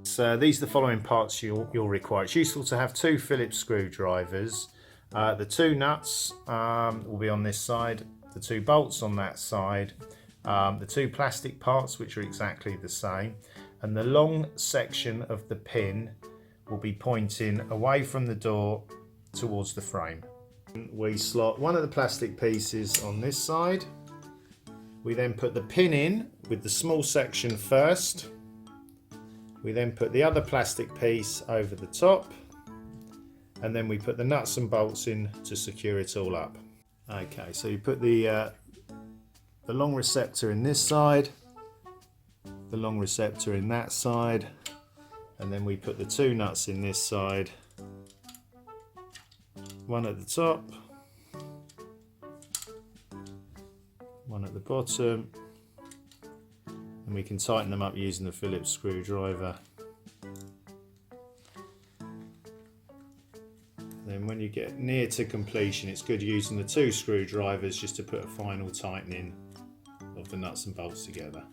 So these are the following parts you'll require. It's useful to have 2 Phillips screwdrivers. The 2 nuts will be on this side, the 2 bolts on that side, the 2 plastic parts which are exactly the same, and the long section of the pin will be pointing away from the door towards the frame. We slot one of the plastic pieces on this side. We then put the pin in with the small section first. We then put the other plastic piece over the top, and then we put the nuts and bolts in to secure it all up. Okay, so you put the long receptor in this side, the long receptor in that side, and then we put the 2 nuts in this side, one at the top, one at the bottom, and we can tighten them up using the Phillips screwdriver. Then when you get near to completion, it's good using the 2 screwdrivers just to put a final tightening of the nuts and bolts together.